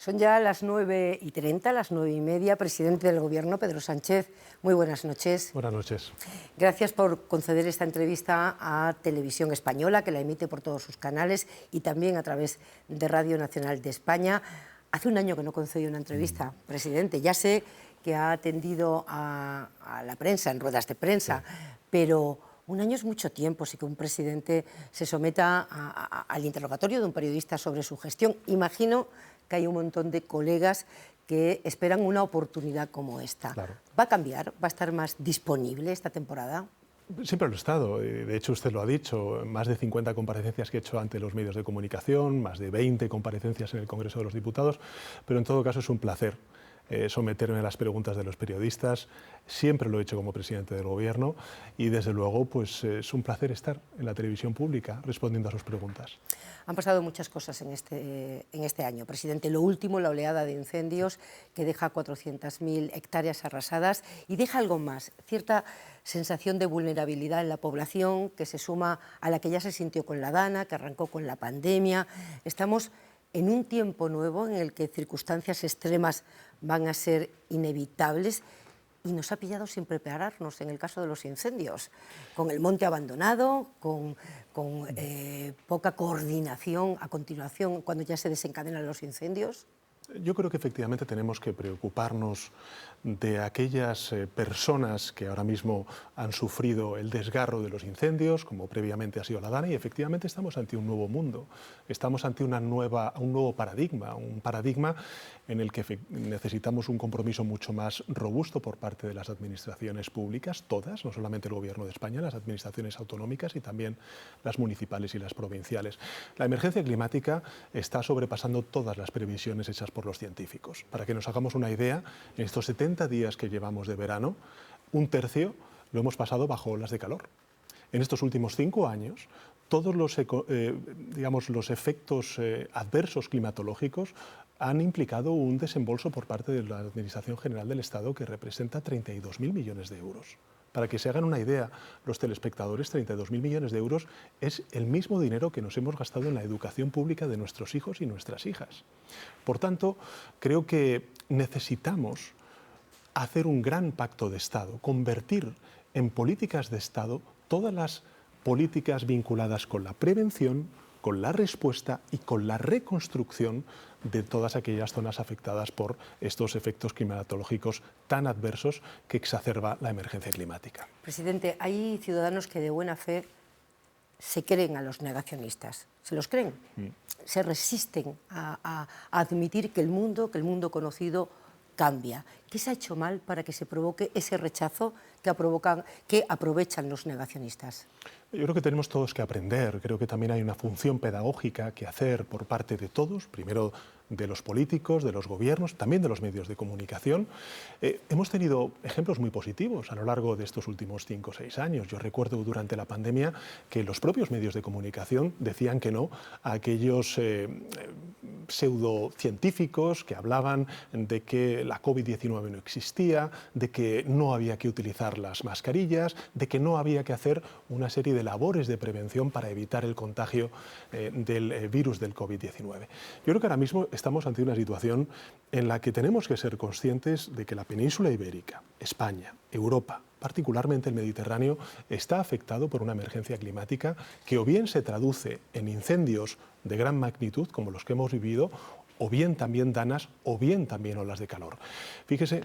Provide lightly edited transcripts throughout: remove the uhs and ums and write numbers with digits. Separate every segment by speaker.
Speaker 1: Son ya las 9:30, las 9:30. Presidente del Gobierno, Pedro Sánchez, muy buenas noches.
Speaker 2: Buenas noches.
Speaker 1: Gracias por conceder esta entrevista a Televisión Española, que la emite por todos sus canales y también a través de Radio Nacional de España. Hace un año que no concedió una entrevista, presidente. Ya sé que ha atendido a la prensa, en ruedas de prensa, pero un año es mucho tiempo, sí que un presidente se someta al interrogatorio de un periodista sobre su gestión. Imagino que hay un montón de colegas que esperan una oportunidad como esta.
Speaker 2: Claro.
Speaker 1: ¿Va a cambiar? ¿Va a estar más disponible esta temporada?
Speaker 2: Siempre lo he estado, de hecho usted lo ha dicho, más de 50 comparecencias que he hecho ante los medios de comunicación, más de 20 comparecencias en el Congreso de los Diputados, pero en todo caso es un placer someterme a las preguntas de los periodistas. Siempre lo he hecho como presidente del Gobierno y desde luego pues, es un placer estar en la televisión pública respondiendo a sus preguntas.
Speaker 1: Han pasado muchas cosas en este año, presidente. Lo último, la oleada de incendios que deja 400.000 hectáreas arrasadas y deja algo más, cierta sensación de vulnerabilidad en la población que se suma a la que ya se sintió con la Dana, que arrancó con la pandemia. Estamos en un tiempo nuevo en el que circunstancias extremas van a ser inevitables y nos ha pillado sin prepararnos en el caso de los incendios, con el monte abandonado, con poca coordinación a continuación cuando ya se desencadenan los incendios.
Speaker 2: Yo creo que efectivamente tenemos que preocuparnos de aquellas personas que ahora mismo han sufrido el desgarro de los incendios, como previamente ha sido la Dana, y efectivamente estamos ante un nuevo mundo, estamos ante un nuevo paradigma, un paradigma en el que necesitamos un compromiso mucho más robusto por parte de las administraciones públicas, todas, no solamente el Gobierno de España, las administraciones autonómicas y también las municipales y las provinciales. La emergencia climática está sobrepasando todas las previsiones hechas por los científicos. Para que nos hagamos una idea, en estos 70 días que llevamos de verano, un tercio lo hemos pasado bajo olas de calor. En estos últimos 5 años, todos los efectos adversos climatológicos han implicado un desembolso por parte de la Administración General del Estado que representa 32.000 millones de euros. Para que se hagan una idea, los telespectadores, 32.000 millones de euros es el mismo dinero que nos hemos gastado en la educación pública de nuestros hijos y nuestras hijas. Por tanto, creo que necesitamos hacer un gran pacto de Estado, convertir en políticas de Estado todas las políticas vinculadas con la prevención, con la respuesta y con la reconstrucción de todas aquellas zonas afectadas por estos efectos climatológicos tan adversos que exacerba la emergencia climática.
Speaker 1: Presidente, hay ciudadanos que de buena fe se creen a los negacionistas, se los creen, se resisten a admitir que el mundo conocido cambia. ¿Qué se ha hecho mal para que se provoque ese rechazo que aprovechan los negacionistas?
Speaker 2: Yo creo que tenemos todos que aprender, creo que también hay una función pedagógica que hacer por parte de todos, primero de los políticos, de los gobiernos, también de los medios de comunicación. Hemos tenido ejemplos muy positivos a lo largo de estos últimos 5 o 6 años. Yo recuerdo durante la pandemia que los propios medios de comunicación decían que no a aquellos pseudocientíficos que hablaban de que la COVID-19 no existía, de que no había que utilizar las mascarillas, de que no había que hacer una serie de labores de prevención para evitar el contagio del virus del COVID-19. Yo creo que ahora mismo estamos ante una situación en la que tenemos que ser conscientes de que la península ibérica, España, Europa, particularmente el Mediterráneo, está afectado por una emergencia climática que o bien se traduce en incendios de gran magnitud, como los que hemos vivido, o bien también danas, o bien también olas de calor. Fíjese,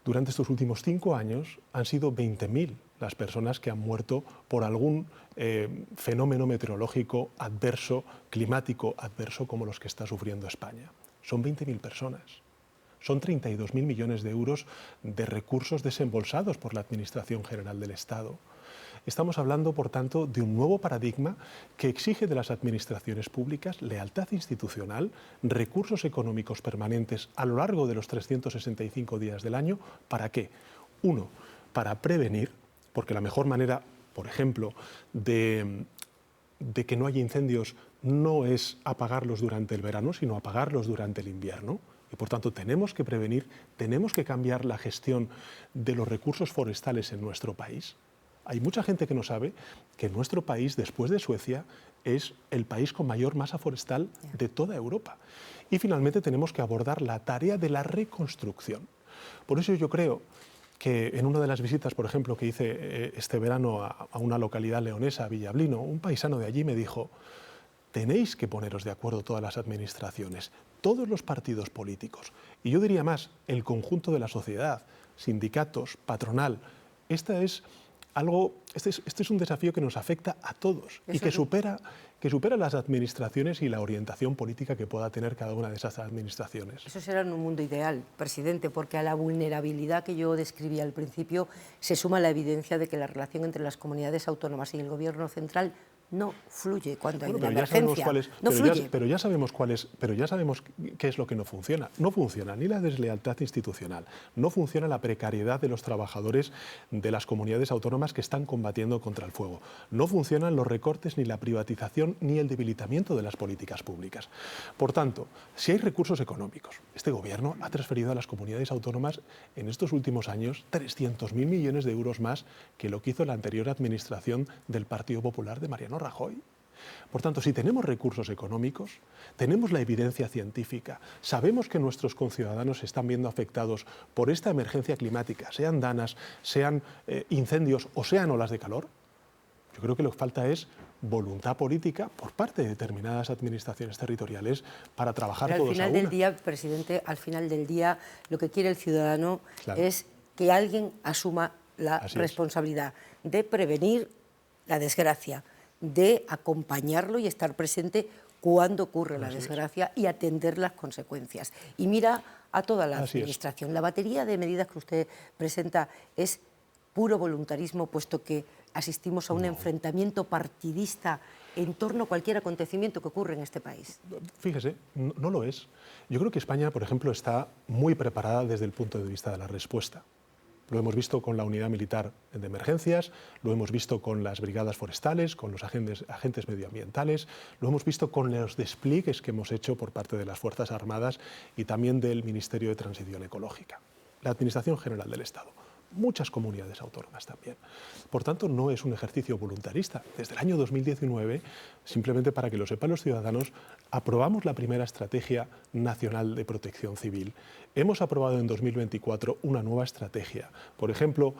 Speaker 2: durante estos últimos 5 años han sido 20.000 las personas que han muerto por algún fenómeno meteorológico adverso, climático adverso, como los que está sufriendo España. Son 20.000 personas. Son 32.000 millones de euros de recursos desembolsados por la Administración General del Estado. Estamos hablando, por tanto, de un nuevo paradigma que exige de las administraciones públicas lealtad institucional, recursos económicos permanentes a lo largo de los 365 días del año. ¿Para qué? Uno, para prevenir, porque la mejor manera, por ejemplo, de que no haya incendios no es apagarlos durante el verano, sino apagarlos durante el invierno. Y por tanto tenemos que prevenir, tenemos que cambiar la gestión de los recursos forestales en nuestro país. Hay mucha gente que no sabe que nuestro país, después de Suecia, es el país con mayor masa forestal de toda Europa. Y finalmente tenemos que abordar la tarea de la reconstrucción. Por eso yo creo que en una de las visitas, por ejemplo, que hice este verano a una localidad leonesa, Villablino, un paisano de allí me dijo: tenéis que poneros de acuerdo todas las administraciones, todos los partidos políticos, y yo diría más, el conjunto de la sociedad, sindicatos, patronal. Este es un desafío que nos afecta a todos y que supera las administraciones y la orientación política que pueda tener cada una de esas administraciones.
Speaker 1: Eso será en un mundo ideal, presidente, porque a la vulnerabilidad que yo describía al principio se suma la evidencia de que la relación entre las comunidades autónomas y el Gobierno central no fluye cuando hay una emergencia.
Speaker 2: Pero ya sabemos qué es lo que no funciona. No funciona ni la deslealtad institucional, no funciona la precariedad de los trabajadores de las comunidades autónomas que están combatiendo contra el fuego. No funcionan los recortes, ni la privatización, ni el debilitamiento de las políticas públicas. Por tanto, si hay recursos económicos, este Gobierno ha transferido a las comunidades autónomas en estos últimos años 300.000 millones de euros más que lo que hizo la anterior administración del Partido Popular de Mariano Rajoy. Por tanto, si tenemos recursos económicos, tenemos la evidencia científica, sabemos que nuestros conciudadanos se están viendo afectados por esta emergencia climática, sean danas, sean incendios o sean olas de calor, yo creo que lo que falta es voluntad política por parte de determinadas administraciones territoriales para trabajar todos a una.
Speaker 1: Al final del día, presidente, al final del día lo que quiere el ciudadano es que alguien asuma la responsabilidad de prevenir la desgracia, de acompañarlo y estar presente cuando ocurre la desgracia y atender las consecuencias. Y mira a toda la administración. La batería de medidas que usted presenta es puro voluntarismo, puesto que asistimos a un enfrentamiento partidista en torno a cualquier acontecimiento que ocurre en este país.
Speaker 2: Fíjese, no lo es. Yo creo que España, por ejemplo, está muy preparada desde el punto de vista de la respuesta. Lo hemos visto con la unidad militar de emergencias, lo hemos visto con las brigadas forestales, con los agentes medioambientales, lo hemos visto con los despliegues que hemos hecho por parte de las Fuerzas Armadas y también del Ministerio de Transición Ecológica, la Administración General del Estado. Muchas comunidades autónomas también. Por tanto, no es un ejercicio voluntarista. Desde el año 2019, simplemente para que lo sepan los ciudadanos, aprobamos la primera Estrategia Nacional de Protección Civil. Hemos aprobado en 2024 una nueva estrategia. Por ejemplo,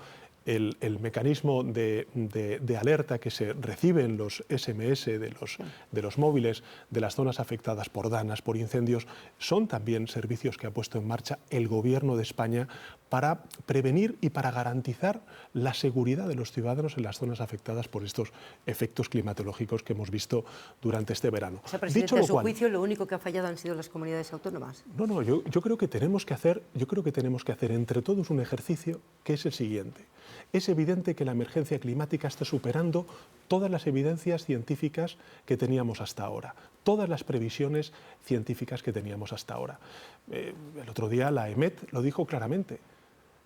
Speaker 2: el mecanismo de alerta que se reciben los SMS de los móviles de las zonas afectadas por danas, por incendios, son también servicios que ha puesto en marcha el Gobierno de España para prevenir y para garantizar la seguridad de los ciudadanos en las zonas afectadas por estos efectos climatológicos que hemos visto durante este verano.
Speaker 1: O sea, presidente, a su juicio, lo único que ha fallado han sido las comunidades autónomas.
Speaker 2: No, yo creo que tenemos que hacer entre todos un ejercicio que es el siguiente. Es evidente que la emergencia climática está superando todas las evidencias científicas que teníamos hasta ahora, todas las previsiones científicas que teníamos hasta ahora. El otro día la EMET lo dijo claramente.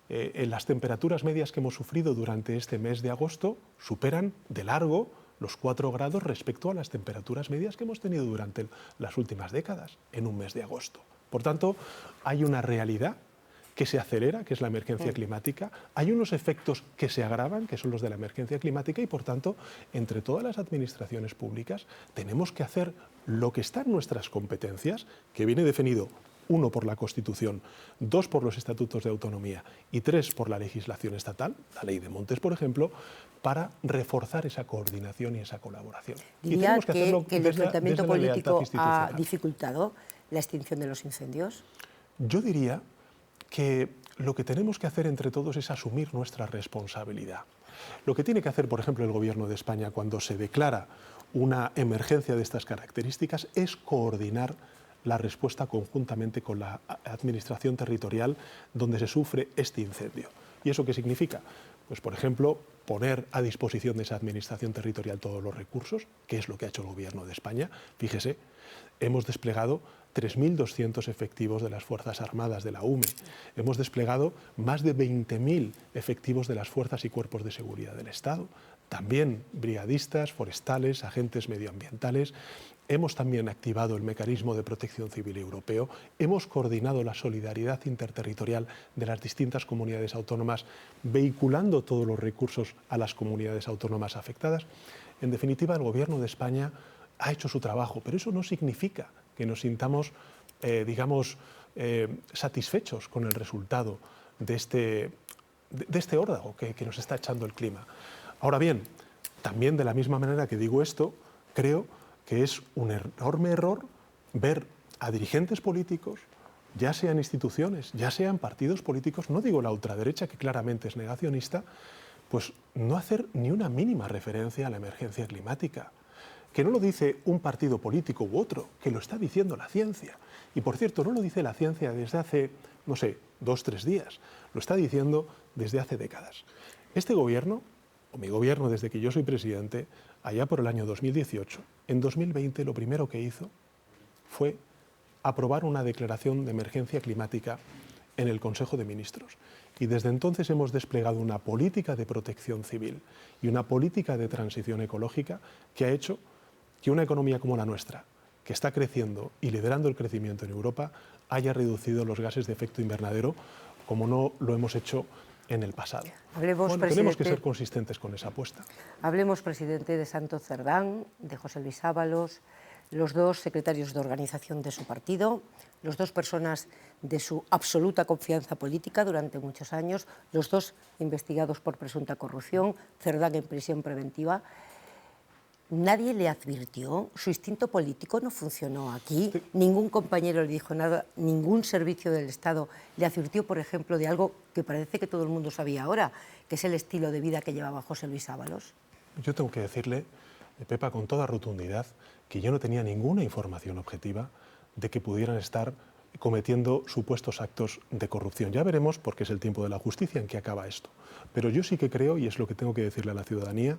Speaker 2: En las temperaturas medias que hemos sufrido durante este mes de agosto superan de largo los 4 grados respecto a las temperaturas medias que hemos tenido durante las últimas décadas en un mes de agosto. Por tanto, hay una realidad que se acelera, que es la emergencia climática, hay unos efectos que se agravan, que son los de la emergencia climática, y por tanto, entre todas las administraciones públicas, tenemos que hacer lo que está en nuestras competencias, que viene definido 1 por la Constitución, 2 por los estatutos de autonomía y 3 por la legislación estatal, la ley de montes, por ejemplo, para reforzar esa coordinación y esa colaboración.
Speaker 1: ¿Diría que el enfrentamiento político ha dificultado la extinción de los incendios?
Speaker 2: Yo diría que lo que tenemos que hacer entre todos es asumir nuestra responsabilidad. Lo que tiene que hacer, por ejemplo, el Gobierno de España cuando se declara una emergencia de estas características es coordinar la respuesta conjuntamente con la administración territorial donde se sufre este incendio. ¿Y eso qué significa? Pues, por ejemplo, poner a disposición de esa administración territorial todos los recursos, que es lo que ha hecho el Gobierno de España. Fíjese, hemos desplegado 3.200 efectivos de las Fuerzas Armadas de la UME. Hemos desplegado más de 20.000 efectivos de las fuerzas y cuerpos de seguridad del Estado. También brigadistas, forestales, agentes medioambientales. Hemos también activado el mecanismo de protección civil europeo. Hemos coordinado la solidaridad interterritorial de las distintas comunidades autónomas, vehiculando todos los recursos a las comunidades autónomas afectadas. En definitiva, el Gobierno de España ha hecho su trabajo, pero eso no significa que nos sintamos digamos, satisfechos con el resultado de este órdago que nos está echando el clima. Ahora bien, también de la misma manera que digo esto, creo que es un enorme error ver a dirigentes políticos, ya sean instituciones, ya sean partidos políticos, no digo la ultraderecha, que claramente es negacionista, pues no hacer ni una mínima referencia a la emergencia climática. Que no lo dice un partido político u otro, que lo está diciendo la ciencia. Y por cierto, no lo dice la ciencia desde hace, no sé, 2 o 3 días, lo está diciendo desde hace décadas. Este gobierno, o mi gobierno desde que yo soy presidente, allá por el año 2018, en 2020 lo primero que hizo fue aprobar una declaración de emergencia climática en el Consejo de Ministros. Y desde entonces hemos desplegado una política de protección civil y una política de transición ecológica que ha hecho que una economía como la nuestra, que está creciendo y liderando el crecimiento en Europa, haya reducido los gases de efecto invernadero como no lo hemos hecho en el pasado. Tenemos que ser consistentes con esa apuesta.
Speaker 1: Hablemos, presidente, de Santos Cerdán, de José Luis Ábalos, los dos secretarios de organización de su partido, los dos personas de su absoluta confianza política durante muchos años, los dos investigados por presunta corrupción, Cerdán en prisión preventiva. Nadie le advirtió, su instinto político no funcionó aquí, sí. Ningún compañero le dijo nada, ningún servicio del Estado le advirtió, por ejemplo, de algo que parece que todo el mundo sabía ahora, que es el estilo de vida que llevaba José Luis Ábalos.
Speaker 2: Yo tengo que decirle, Pepa, con toda rotundidad, que yo no tenía ninguna información objetiva de que pudieran estar cometiendo supuestos actos de corrupción. Ya veremos, porque es el tiempo de la justicia, en qué acaba esto. Pero yo sí que creo, y es lo que tengo que decirle a la ciudadanía,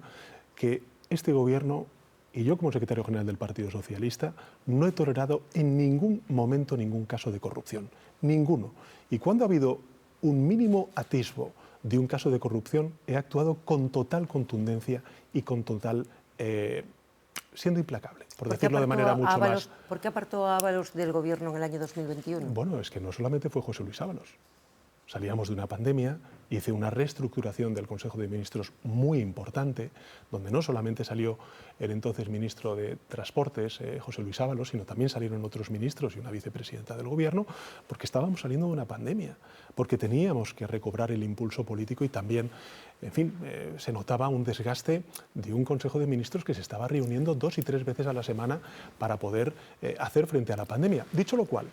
Speaker 2: que este gobierno, y yo como secretario general del Partido Socialista, no he tolerado en ningún momento ningún caso de corrupción. Ninguno. Y cuando ha habido un mínimo atisbo de un caso de corrupción, he actuado con total contundencia y con total... siendo implacable, por decirlo de manera mucho más...
Speaker 1: ¿Por qué apartó a Ábalos del gobierno en el año 2021?
Speaker 2: Bueno, es que no solamente fue José Luis Ábalos. Salíamos de una pandemia, hice una reestructuración del Consejo de Ministros muy importante, donde no solamente salió el entonces ministro de Transportes, José Luis Ábalos, sino también salieron otros ministros y una vicepresidenta del Gobierno, porque estábamos saliendo de una pandemia, porque teníamos que recobrar el impulso político y también, en fin, se notaba un desgaste de un Consejo de Ministros que se estaba reuniendo 2 y 3 veces a la semana para poder hacer frente a la pandemia. Dicho lo cual,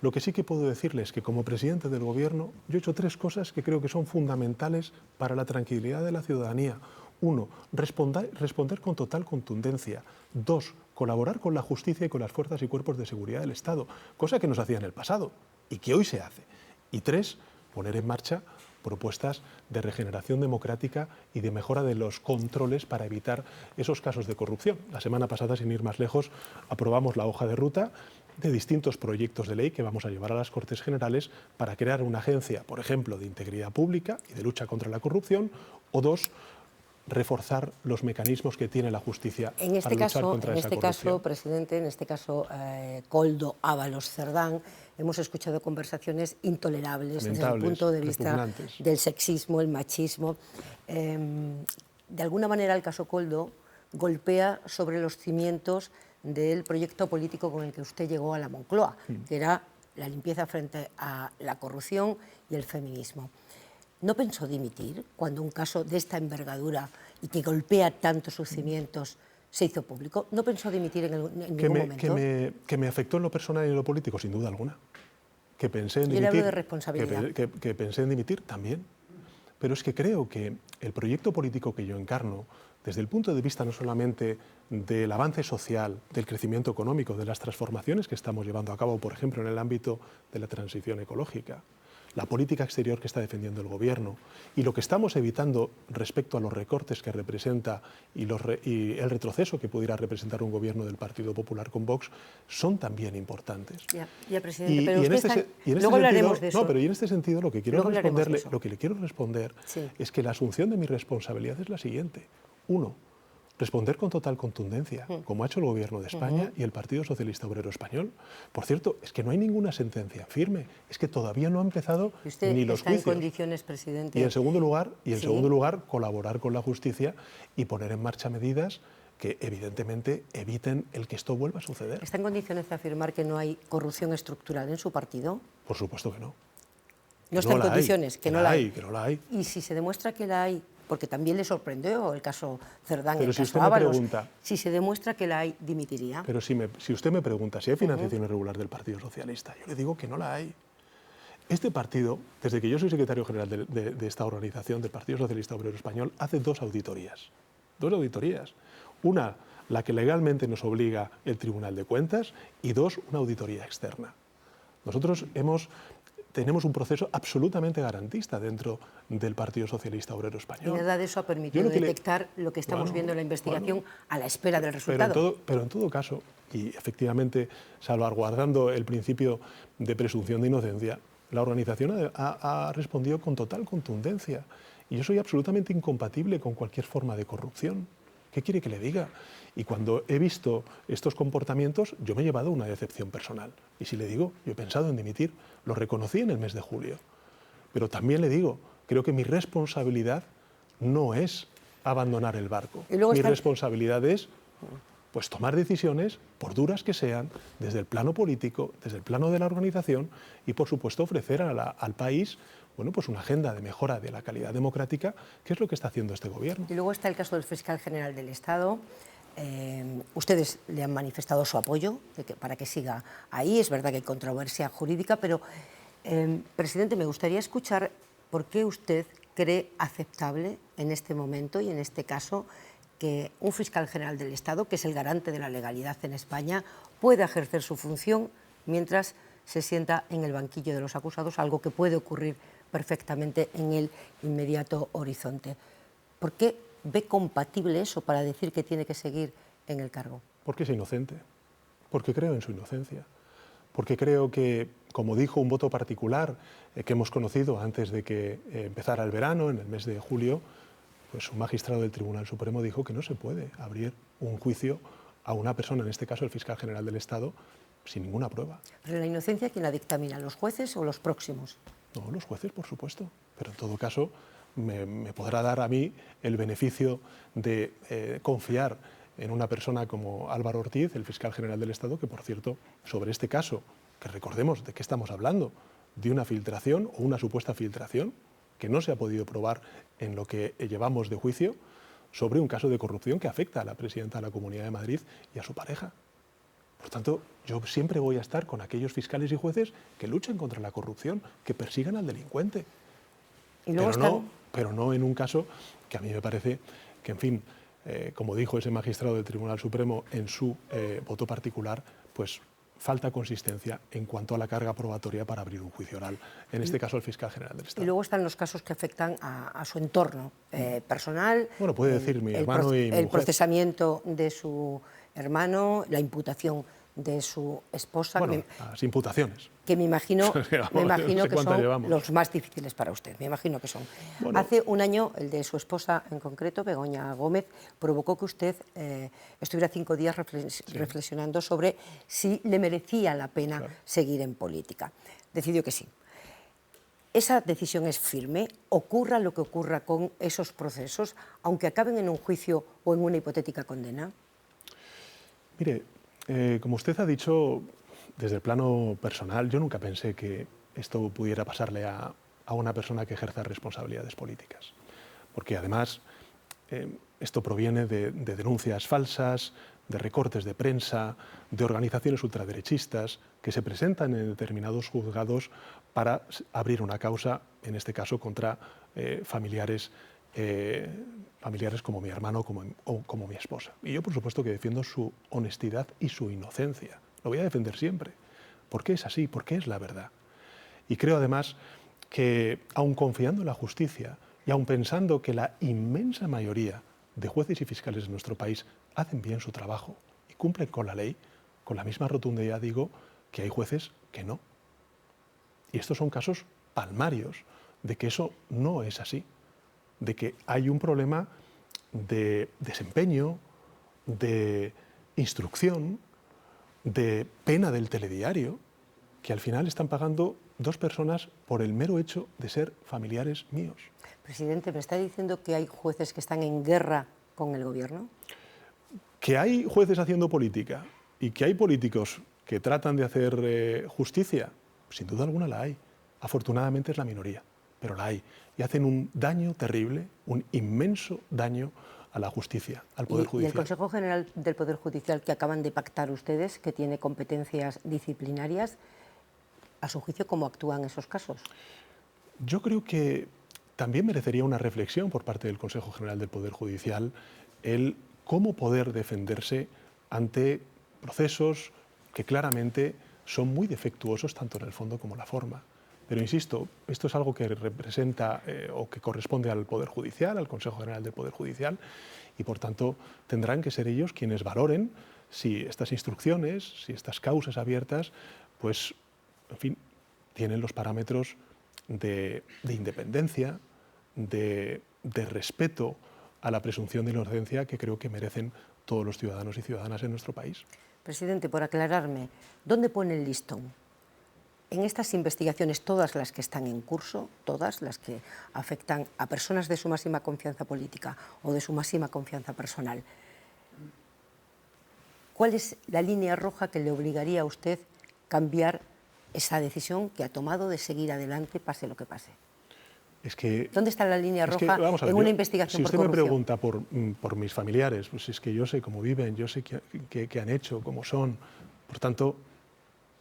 Speaker 2: lo que sí que puedo decirles es que como presidente del Gobierno yo he hecho 3 cosas que creo que son fundamentales para la tranquilidad de la ciudadanía. 1, responder con total contundencia. 2, colaborar con la justicia y con las fuerzas y cuerpos de seguridad del Estado, cosa que no se hacía en el pasado y que hoy se hace. Y 3, poner en marcha propuestas de regeneración democrática y de mejora de los controles para evitar esos casos de corrupción. La semana pasada, sin ir más lejos, aprobamos la hoja de ruta de distintos proyectos de ley que vamos a llevar a las Cortes Generales para crear una agencia, por ejemplo, de integridad pública y de lucha contra la corrupción, o 2, reforzar los mecanismos que tiene la justicia para luchar contra esa corrupción.
Speaker 1: En este caso, presidente, en este caso, Koldo Ábalos Cerdán, hemos escuchado conversaciones intolerables desde el punto de vista del sexismo, el machismo. De alguna manera, el caso Koldo golpea sobre los cimientos del proyecto político con el que usted llegó a la Moncloa, que era la limpieza frente a la corrupción y el feminismo. ¿No pensó dimitir cuando un caso de esta envergadura y que golpea tanto sus cimientos se hizo público? ¿No pensó dimitir en ningún momento?
Speaker 2: Que me afectó en lo personal y en lo político, sin duda alguna. Que pensé en
Speaker 1: dimitir. Yo le hablo de responsabilidad.
Speaker 2: Que pensé en dimitir también. Pero es que creo que el proyecto político que yo encarno, desde el punto de vista no solamente del avance social, del crecimiento económico, de las transformaciones que estamos llevando a cabo, por ejemplo, en el ámbito de la transición ecológica, la política exterior que está defendiendo el Gobierno y lo que estamos evitando respecto a los recortes que representa y el retroceso que pudiera representar un Gobierno del Partido Popular con Vox, son también importantes.
Speaker 1: Ya, presidente, pero luego hablaremos de eso.
Speaker 2: No, pero y en este sentido lo que le quiero responder es que la asunción de mi responsabilidad es la siguiente. 1, responder con total contundencia, como ha hecho el Gobierno de España y el Partido Socialista Obrero Español. Por cierto, es que no hay ninguna sentencia firme, es que todavía no ha empezado ni los juicios.
Speaker 1: ¿Está en condiciones, presidente?
Speaker 2: Y en segundo lugar, colaborar con la justicia y poner en marcha medidas que evidentemente eviten el que esto vuelva a suceder.
Speaker 1: ¿Está en condiciones de afirmar que no hay corrupción estructural en su partido?
Speaker 2: Por supuesto que no.
Speaker 1: No está en condiciones, que no la hay.
Speaker 2: Que no la hay.
Speaker 1: Y si se demuestra que la hay, porque también le sorprendió el caso Cerdán,
Speaker 2: Pero
Speaker 1: el
Speaker 2: si
Speaker 1: caso
Speaker 2: usted me
Speaker 1: Ábalos,
Speaker 2: pregunta,
Speaker 1: si se demuestra que la hay, dimitiría.
Speaker 2: pero si usted me pregunta si hay financiación irregular del Partido Socialista, yo le digo que no la hay. Este partido, desde que yo soy secretario general de esta organización, del Partido Socialista Obrero Español, hace dos auditorías. Dos auditorías. Una, la que legalmente nos obliga el Tribunal de Cuentas, y dos, una auditoría externa. Nosotros tenemos un proceso absolutamente garantista dentro del Partido Socialista Obrero Español.
Speaker 1: Y nada de eso ha permitido detectar lo que estamos viendo en la investigación a la espera del resultado.
Speaker 2: Pero en todo caso, y efectivamente salvaguardando el principio de presunción de inocencia, la organización ha respondido con total contundencia. Y yo soy absolutamente incompatible con cualquier forma de corrupción. ¿Qué quiere que le diga? Y cuando he visto estos comportamientos, yo me he llevado una decepción personal. Y si le digo, yo he pensado en dimitir, lo reconocí en el mes de julio. Pero también le digo, creo que mi responsabilidad no es abandonar el barco. Mi responsabilidad es pues tomar decisiones, por duras que sean, desde el plano político, desde el plano de la organización y, por supuesto, ofrecer al país pues una agenda de mejora de la calidad democrática, que es lo que está haciendo este gobierno.
Speaker 1: Y luego está el caso del fiscal general del Estado. Ustedes le han manifestado su apoyo para que siga ahí. Es verdad que hay controversia jurídica, pero, presidente, me gustaría escuchar por qué usted cree aceptable en este momento y en este caso que un fiscal general del Estado, que es el garante de la legalidad en España, pueda ejercer su función mientras se sienta en el banquillo de los acusados, algo que puede ocurrir perfectamente en el inmediato horizonte. ¿Por qué ve compatible eso para decir que tiene que seguir en el cargo?
Speaker 2: Porque es inocente, porque creo en su inocencia, porque creo que, como dijo un voto particular que hemos conocido antes de que empezara el verano, en el mes de julio, pues un magistrado del Tribunal Supremo dijo que no se puede abrir un juicio a una persona, en este caso el fiscal general del Estado, sin ninguna prueba.
Speaker 1: ¿Pero la inocencia quién la dictamina, los jueces o los próximos?
Speaker 2: No, los jueces, por supuesto, pero en todo caso me podrá dar a mí el beneficio de confiar en una persona como Álvaro Ortiz, el fiscal general del Estado, que, por cierto, sobre este caso, que recordemos de qué estamos hablando, de una filtración o una supuesta filtración, que no se ha podido probar en lo que llevamos de juicio, sobre un caso de corrupción que afecta a la presidenta de la Comunidad de Madrid y a su pareja. Por tanto, yo siempre voy a estar con aquellos fiscales y jueces que luchen contra la corrupción, que persigan al delincuente.
Speaker 1: ¿Y luego
Speaker 2: pero no en un caso que a mí me parece que, en fin, como dijo ese magistrado del Tribunal Supremo en su voto particular, pues falta consistencia en cuanto a la carga probatoria para abrir un juicio oral, en este caso el fiscal general del Estado.
Speaker 1: Y luego están los casos que afectan a su entorno personal.
Speaker 2: Bueno, puede decir mi hermano y mi mujer.
Speaker 1: El procesamiento de su hermano, la imputación de su esposa.
Speaker 2: Bueno, las imputaciones.
Speaker 1: Que me imagino que son los más difíciles para usted, me imagino que son. Bueno, hace un año, el de su esposa en concreto, Begoña Gómez, provocó que usted estuviera 5 días reflexionando sobre si le merecía la pena seguir en política. Decidió que sí. Esa decisión es firme, ocurra lo que ocurra con esos procesos, aunque acaben en un juicio o en una hipotética condena.
Speaker 2: Mire, como usted ha dicho, desde el plano personal, yo nunca pensé que esto pudiera pasarle a una persona que ejerza responsabilidades políticas. Porque además esto proviene de denuncias falsas, de recortes de prensa, de organizaciones ultraderechistas que se presentan en determinados juzgados para abrir una causa, en este caso contra familiares como mi hermano o como mi esposa. Y yo, por supuesto, que defiendo su honestidad y su inocencia. Lo voy a defender siempre, porque es así, porque es la verdad. Y creo, además, que aun confiando en la justicia y aun pensando que la inmensa mayoría de jueces y fiscales de nuestro país hacen bien su trabajo y cumplen con la ley, con la misma rotundidad digo que hay jueces que no. Y estos son casos palmarios de que eso no es así, de que hay un problema de desempeño, de instrucción, de pena del telediario, que al final están pagando 2 personas por el mero hecho de ser familiares míos.
Speaker 1: Presidente, ¿me está diciendo que hay jueces que están en guerra con el gobierno?
Speaker 2: ¿Que hay jueces haciendo política y que hay políticos que tratan de hacer justicia? Sin duda alguna la hay. Afortunadamente es la minoría, pero la hay. Y hacen un daño terrible, un inmenso daño a la justicia, al Poder Judicial.
Speaker 1: ¿Y el Consejo General del Poder Judicial que acaban de pactar ustedes, que tiene competencias disciplinarias, a su juicio, cómo actúa en esos casos?
Speaker 2: Yo creo que también merecería una reflexión por parte del Consejo General del Poder Judicial el cómo poder defenderse ante procesos que claramente son muy defectuosos tanto en el fondo como en la forma. Pero insisto, esto es algo que representa o que corresponde al Poder Judicial, al Consejo General del Poder Judicial, y por tanto tendrán que ser ellos quienes valoren si estas instrucciones, si estas causas abiertas, pues, en fin, tienen los parámetros de independencia, de respeto a la presunción de inocencia que creo que merecen todos los ciudadanos y ciudadanas en nuestro país.
Speaker 1: Presidente, por aclararme, ¿dónde pone el listón? En estas investigaciones, todas las que están en curso, todas las que afectan a personas de su máxima confianza política o de su máxima confianza personal, ¿cuál es la línea roja que le obligaría a usted cambiar esa decisión que ha tomado de seguir adelante, pase lo que pase?
Speaker 2: Es que,
Speaker 1: ¿dónde está la línea roja en una investigación por corrupción?
Speaker 2: Si usted me pregunta por mis familiares, pues es que yo sé cómo viven, yo sé qué han hecho, cómo son. Por tanto,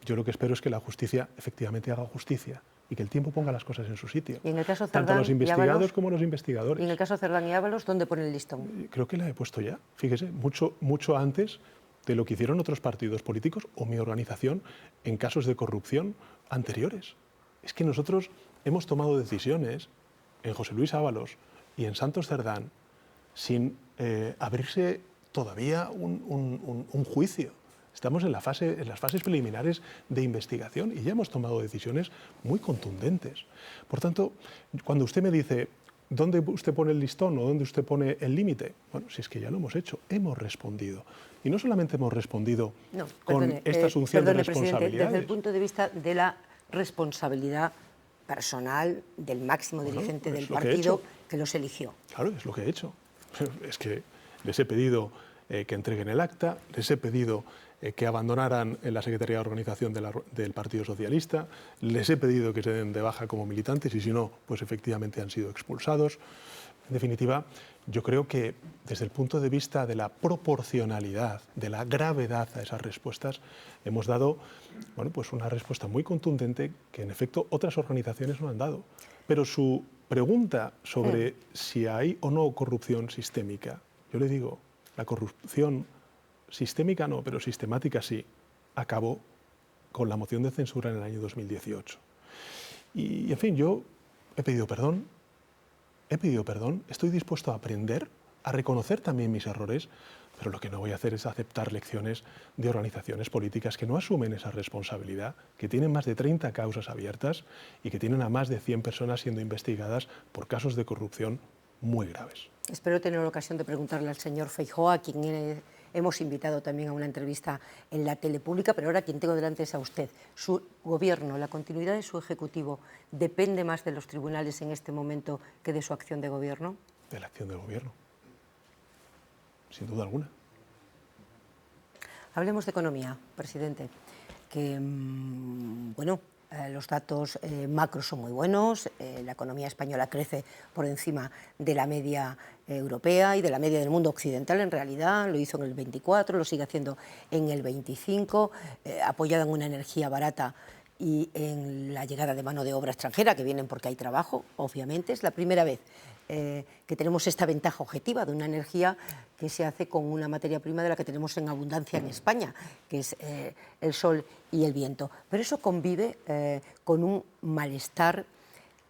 Speaker 2: yo lo que espero es que la justicia efectivamente haga justicia y que el tiempo ponga las cosas en su sitio.
Speaker 1: ¿Y en el caso Cerdán
Speaker 2: tanto los investigados
Speaker 1: y Ábalos,
Speaker 2: como los investigadores.
Speaker 1: ¿Y en el caso Cerdán y Ábalos, dónde pone el listón?
Speaker 2: Creo que la he puesto ya, fíjese, mucho antes de lo que hicieron otros partidos políticos o mi organización en casos de corrupción anteriores. Es que nosotros hemos tomado decisiones en José Luis Ábalos y en Santos Cerdán sin abrirse todavía un juicio. Estamos en las fases preliminares de investigación y ya hemos tomado decisiones muy contundentes. Por tanto, cuando usted me dice ¿dónde usted pone el listón o dónde usted pone el límite? Bueno, si es que ya lo hemos hecho, hemos respondido. Y no solamente hemos respondido con esta asunción de responsabilidades.
Speaker 1: Presidente, desde el punto de vista de la responsabilidad personal del máximo dirigente del partido que los eligió.
Speaker 2: Claro, es lo que he hecho. Es que les he pedido que entreguen el acta, les he pedido que abandonaran la Secretaría de Organización del Partido Socialista, les he pedido que se den de baja como militantes y si no, pues efectivamente han sido expulsados. En definitiva, yo creo que desde el punto de vista de la proporcionalidad, de la gravedad a esas respuestas, hemos dado pues una respuesta muy contundente que en efecto otras organizaciones no han dado. Pero su pregunta sobre si hay o no corrupción sistémica, yo le digo, la corrupción sistémica no, pero sistemática sí, acabó con la moción de censura en el año 2018. Y en fin, yo he pedido perdón, estoy dispuesto a aprender, a reconocer también mis errores, pero lo que no voy a hacer es aceptar lecciones de organizaciones políticas que no asumen esa responsabilidad, que tienen más de 30 causas abiertas y que tienen a más de 100 personas siendo investigadas por casos de corrupción muy graves.
Speaker 1: Espero tener ocasión de preguntarle al señor Feijóo, a quien hemos invitado también a una entrevista en la tele pública, pero ahora quien tengo delante es a usted. Su gobierno, la continuidad de su ejecutivo, ¿depende más de los tribunales en este momento que de su acción de gobierno?
Speaker 2: De la acción del gobierno, sin duda alguna.
Speaker 1: Hablemos de economía, presidente, que, bueno, los datos macro son muy buenos, la economía española crece por encima de la media europea y de la media del mundo occidental en realidad, lo hizo en el 24, lo sigue haciendo en el 25, apoyada en una energía barata y en la llegada de mano de obra extranjera, que vienen porque hay trabajo, obviamente. Es la primera vez que tenemos esta ventaja objetiva de una energía que se hace con una materia prima de la que tenemos en abundancia en España, que es el sol y el viento. Pero eso convive con un malestar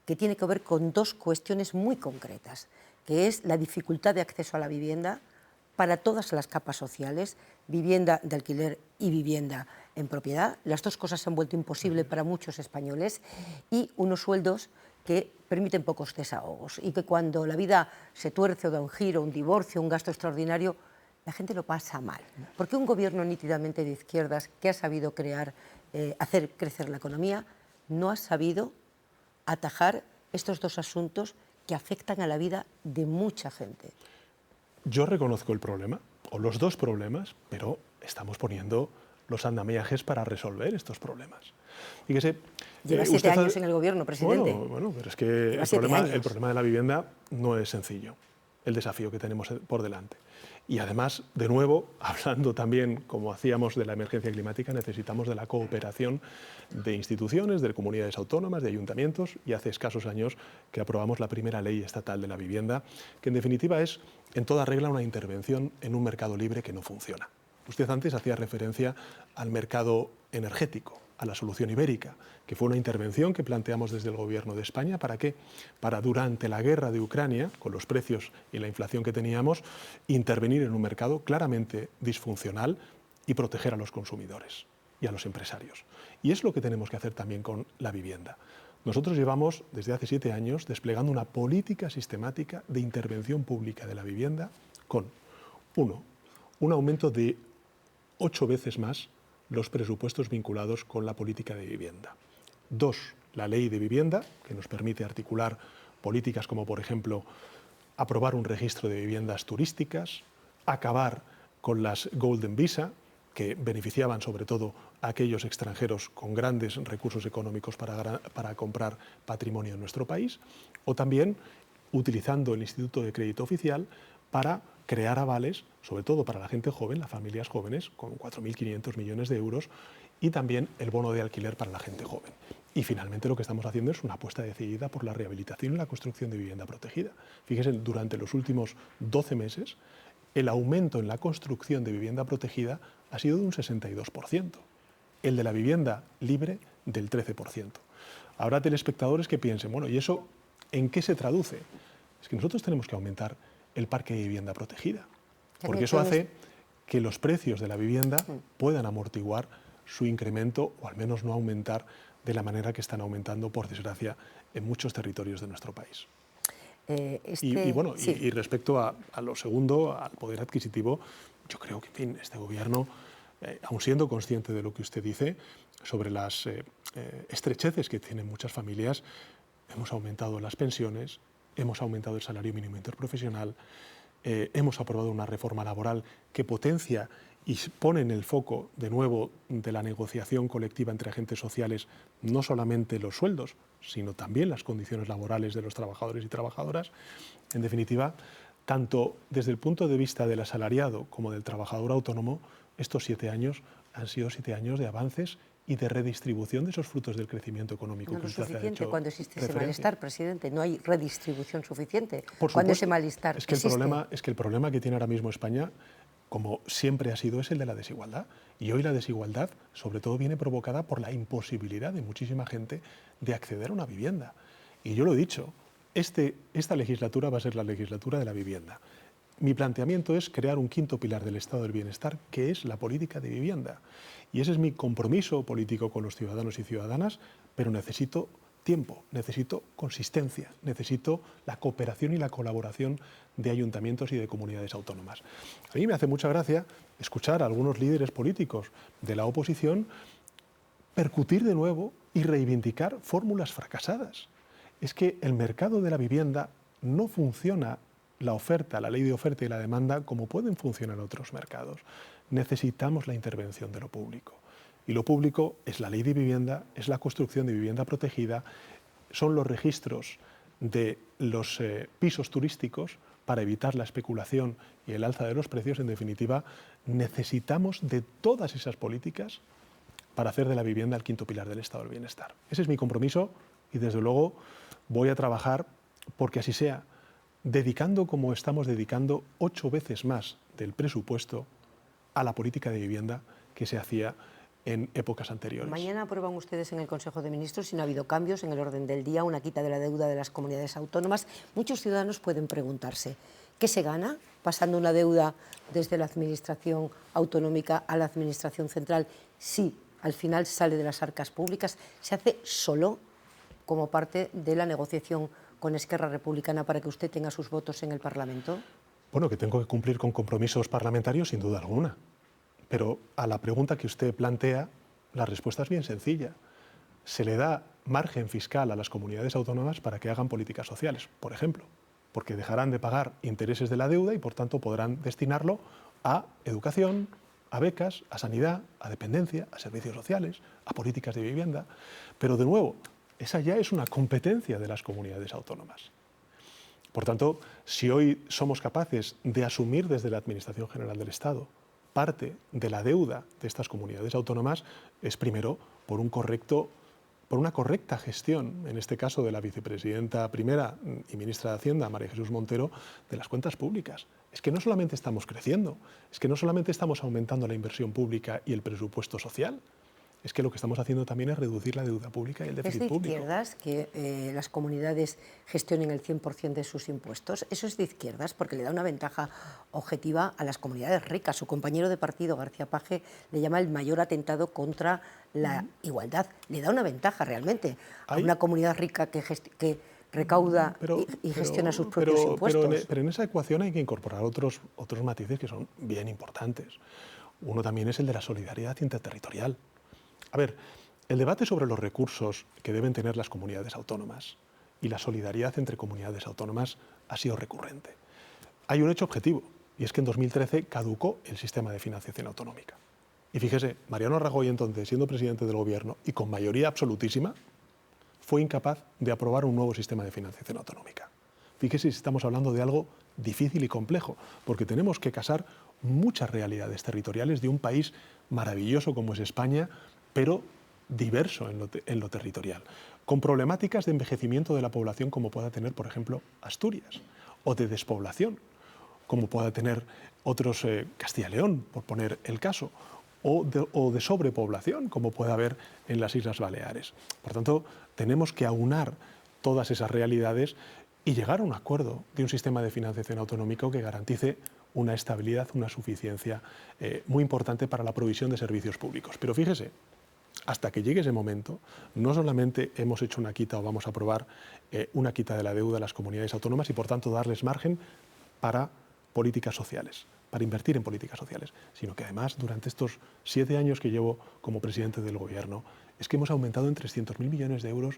Speaker 1: que tiene que ver con dos cuestiones muy concretas, que es la dificultad de acceso a la vivienda para todas las capas sociales, vivienda de alquiler y vivienda en propiedad. Las dos cosas se han vuelto imposibles para muchos españoles y unos sueldos que permiten pocos desahogos y que cuando la vida se tuerce o da un giro, un divorcio, un gasto extraordinario, la gente lo pasa mal. Porque un gobierno nítidamente de izquierdas que ha sabido hacer crecer la economía, no ha sabido atajar estos dos asuntos que afectan a la vida de mucha gente.
Speaker 2: Yo reconozco el problema, o los dos problemas, pero estamos poniendo los andamiajes para resolver estos problemas. Fíjese,
Speaker 1: Lleva 7 años en el gobierno, presidente.
Speaker 2: Bueno, pero es que el problema de la vivienda no es sencillo, el desafío que tenemos por delante. Y además, de nuevo, hablando también, como hacíamos, de la emergencia climática, necesitamos de la cooperación de instituciones, de comunidades autónomas, de ayuntamientos, y hace escasos años que aprobamos la primera ley estatal de la vivienda, que en definitiva es, en toda regla, una intervención en un mercado libre que no funciona. Usted antes hacía referencia al mercado energético, a la solución ibérica, que fue una intervención que planteamos desde el Gobierno de España. ¿Para qué? Para, durante la guerra de Ucrania, con los precios y la inflación que teníamos, intervenir en un mercado claramente disfuncional y proteger a los consumidores y a los empresarios. Y es lo que tenemos que hacer también con la vivienda. Nosotros llevamos, desde hace 7 años, desplegando una política sistemática de intervención pública de la vivienda con, un aumento de 8 veces más los presupuestos vinculados con la política de vivienda. 2, la ley de vivienda, que nos permite articular políticas como, por ejemplo, aprobar un registro de viviendas turísticas, acabar con las Golden Visa, que beneficiaban sobre todo a aquellos extranjeros con grandes recursos económicos para comprar patrimonio en nuestro país, o también utilizando el Instituto de Crédito Oficial para crear avales, sobre todo para la gente joven, las familias jóvenes, con 4.500 millones de euros, y también el bono de alquiler para la gente joven. Y finalmente lo que estamos haciendo es una apuesta decidida por la rehabilitación y la construcción de vivienda protegida. Fíjense, durante los últimos 12 meses, el aumento en la construcción de vivienda protegida ha sido de un 62%, el de la vivienda libre del 13%. Habrá telespectadores que piensen, bueno, ¿y eso en qué se traduce? Es que nosotros tenemos que aumentar el parque de vivienda protegida, porque eso hace que los precios de la vivienda puedan amortiguar su incremento o al menos no aumentar de la manera que están aumentando, por desgracia, en muchos territorios de nuestro país. Y respecto a lo segundo, al poder adquisitivo, yo creo que, en fin, este gobierno, aun siendo consciente de lo que usted dice sobre las estrecheces que tienen muchas familias, hemos aumentado las pensiones, hemos aumentado el salario mínimo interprofesional, hemos aprobado una reforma laboral que potencia y pone en el foco de nuevo de la negociación colectiva entre agentes sociales no solamente los sueldos, sino también las condiciones laborales de los trabajadores y trabajadoras. En definitiva, tanto desde el punto de vista del asalariado como del trabajador autónomo, estos 7 años han sido 7 años de avances y de redistribución de esos frutos del crecimiento económico.
Speaker 1: No
Speaker 2: que
Speaker 1: es
Speaker 2: usted ha
Speaker 1: suficiente
Speaker 2: hecho
Speaker 1: cuando existe ese
Speaker 2: referencia.
Speaker 1: malestar, presidente. No hay redistribución suficiente
Speaker 2: Por
Speaker 1: cuando
Speaker 2: supuesto,
Speaker 1: ese malestar
Speaker 2: es que
Speaker 1: existe.
Speaker 2: el problema que tiene ahora mismo España, como siempre ha sido, es el de la desigualdad. Y hoy la desigualdad, sobre todo, viene provocada por la imposibilidad de muchísima gente de acceder a una vivienda. Y yo lo he dicho, esta legislatura va a ser la legislatura de la vivienda. Mi planteamiento es crear un quinto pilar del estado del bienestar, que es la política de vivienda. Y ese es mi compromiso político con los ciudadanos y ciudadanas, pero necesito tiempo, necesito consistencia, necesito la cooperación y la colaboración de ayuntamientos y de comunidades autónomas. A mí me hace mucha gracia escuchar a algunos líderes políticos de la oposición percutir de nuevo y reivindicar fórmulas fracasadas. Es que el mercado de la vivienda no funciona, la oferta, la ley de oferta y la demanda, como pueden funcionar otros mercados. Necesitamos la intervención de lo público. Y lo público es la ley de vivienda, es la construcción de vivienda protegida, son los registros de los pisos turísticos para evitar la especulación y el alza de los precios. En definitiva, necesitamos de todas esas políticas para hacer de la vivienda el quinto pilar del estado del bienestar. Ese es mi compromiso y, desde luego, voy a trabajar porque así sea, dedicando, como estamos dedicando, 8 veces más del presupuesto a la política de vivienda que se hacía en épocas anteriores.
Speaker 1: Mañana aprueban ustedes en el Consejo de Ministros, si no ha habido cambios en el orden del día, una quita de la deuda de las comunidades autónomas. Muchos ciudadanos pueden preguntarse, ¿qué se gana pasando una deuda desde la Administración autonómica a la Administración central si al final sale de las arcas públicas? ¿Se hace solo como parte de la negociación con Esquerra Republicana para que usted tenga sus votos en el Parlamento?
Speaker 2: Bueno, que tengo que cumplir con compromisos parlamentarios, sin duda alguna. Pero a la pregunta que usted plantea, la respuesta es bien sencilla. Se le da margen fiscal a las comunidades autónomas para que hagan políticas sociales, por ejemplo, porque dejarán de pagar intereses de la deuda y, por tanto, podrán destinarlo a educación, a becas, a sanidad, a dependencia, a servicios sociales, a políticas de vivienda. Pero de nuevo, esa ya es una competencia de las comunidades autónomas. Por tanto, si hoy somos capaces de asumir desde la Administración General del Estado parte de la deuda de estas comunidades autónomas, es primero por una correcta gestión, en este caso de la vicepresidenta primera y ministra de Hacienda, María Jesús Montero, de las cuentas públicas. Es que no solamente estamos creciendo, es que no solamente estamos aumentando la inversión pública y el presupuesto social, es que lo que estamos haciendo también es reducir la deuda pública y el déficit público.
Speaker 1: ¿Es de izquierdas que las comunidades gestionen el 100% de sus impuestos? Eso es de izquierdas porque le da una ventaja objetiva a las comunidades ricas. Su compañero de partido, García Page, le llama el mayor atentado contra la igualdad. Le da una ventaja realmente a una comunidad rica que recauda y gestiona sus propios impuestos.
Speaker 2: Pero en esa ecuación hay que incorporar otros matices que son bien importantes. Uno también es el de la solidaridad interterritorial. A ver, el debate sobre los recursos que deben tener las comunidades autónomas y la solidaridad entre comunidades autónomas ha sido recurrente. Hay un hecho objetivo, y es que en 2013 caducó el sistema de financiación autonómica. Y fíjese, Mariano Rajoy, entonces, siendo presidente del Gobierno y con mayoría absolutísima, fue incapaz de aprobar un nuevo sistema de financiación autonómica. Fíjese si estamos hablando de algo difícil y complejo, porque tenemos que casar muchas realidades territoriales de un país maravilloso como es España, pero diverso en lo territorial, con problemáticas de envejecimiento de la población como pueda tener, por ejemplo, Asturias, o de despoblación, como pueda tener otros Castilla y León, por poner el caso, o de sobrepoblación, como puede haber en las Islas Baleares. Por tanto, tenemos que aunar todas esas realidades y llegar a un acuerdo de un sistema de financiación autonómico que garantice una estabilidad, una suficiencia muy importante para la provisión de servicios públicos. Pero fíjese, hasta que llegue ese momento, no solamente hemos hecho una quita o vamos a aprobar una quita de la deuda a las comunidades autónomas y, por tanto, darles margen para políticas sociales, para invertir en políticas sociales, sino que además, durante estos 7 años que llevo como presidente del Gobierno, es que hemos aumentado en 300.000 millones de euros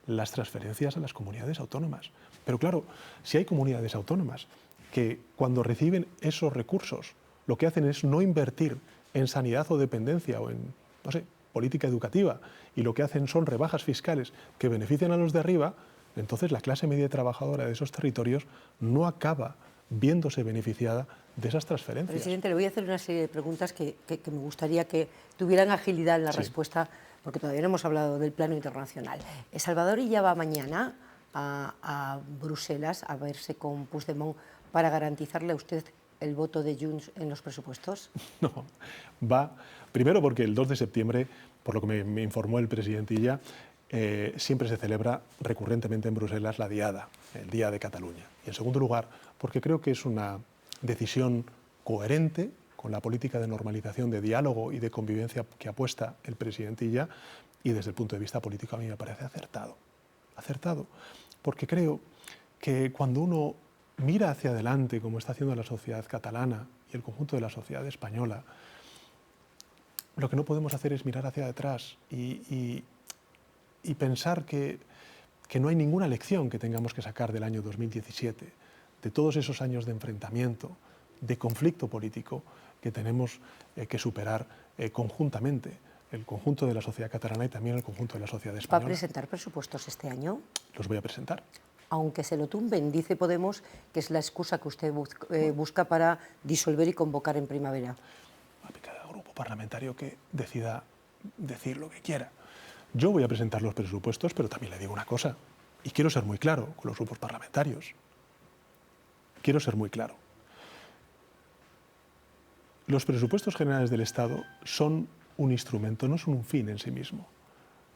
Speaker 2: las transferencias a las comunidades autónomas. Pero claro, si hay comunidades autónomas que cuando reciben esos recursos lo que hacen es no invertir en sanidad o dependencia o en, no sé, política educativa, y lo que hacen son rebajas fiscales que benefician a los de arriba, entonces la clase media trabajadora de esos territorios no acaba viéndose beneficiada de esas transferencias.
Speaker 1: Presidente, le voy a hacer una serie de preguntas que me gustaría que tuvieran agilidad en la respuesta, porque todavía no hemos hablado del plano internacional. Salvador Illa va mañana a Bruselas a verse con Puigdemont para garantizarle a usted el voto de Junts en los presupuestos.
Speaker 2: No, va primero porque el 2 de septiembre, por lo que me informó el presidente Illa, siempre se celebra recurrentemente en Bruselas la Diada, el Día de Cataluña. Y en segundo lugar, porque creo que es una decisión coherente con la política de normalización, de diálogo y de convivencia que apuesta el presidente Illa, y desde el punto de vista político a mí me parece acertado. Acertado, porque creo que cuando uno mira hacia adelante, como está haciendo la sociedad catalana y el conjunto de la sociedad española, lo que no podemos hacer es mirar hacia atrás y pensar que no hay ninguna lección que tengamos que sacar del año 2017, de todos esos años de enfrentamiento, de conflicto político que tenemos que superar conjuntamente, el conjunto de la sociedad catalana y también el conjunto de la sociedad española.
Speaker 1: ¿Va a presentar presupuestos este año?
Speaker 2: Los voy a presentar.
Speaker 1: Aunque se lo tumben, dice Podemos que es la excusa que usted busca para disolver y convocar en primavera.
Speaker 2: Cada grupo parlamentario que decida decir lo que quiera. Yo voy a presentar los presupuestos, pero también le digo una cosa, y quiero ser muy claro con los grupos parlamentarios. Quiero ser muy claro. Los presupuestos generales del Estado son un instrumento, no son un fin en sí mismo.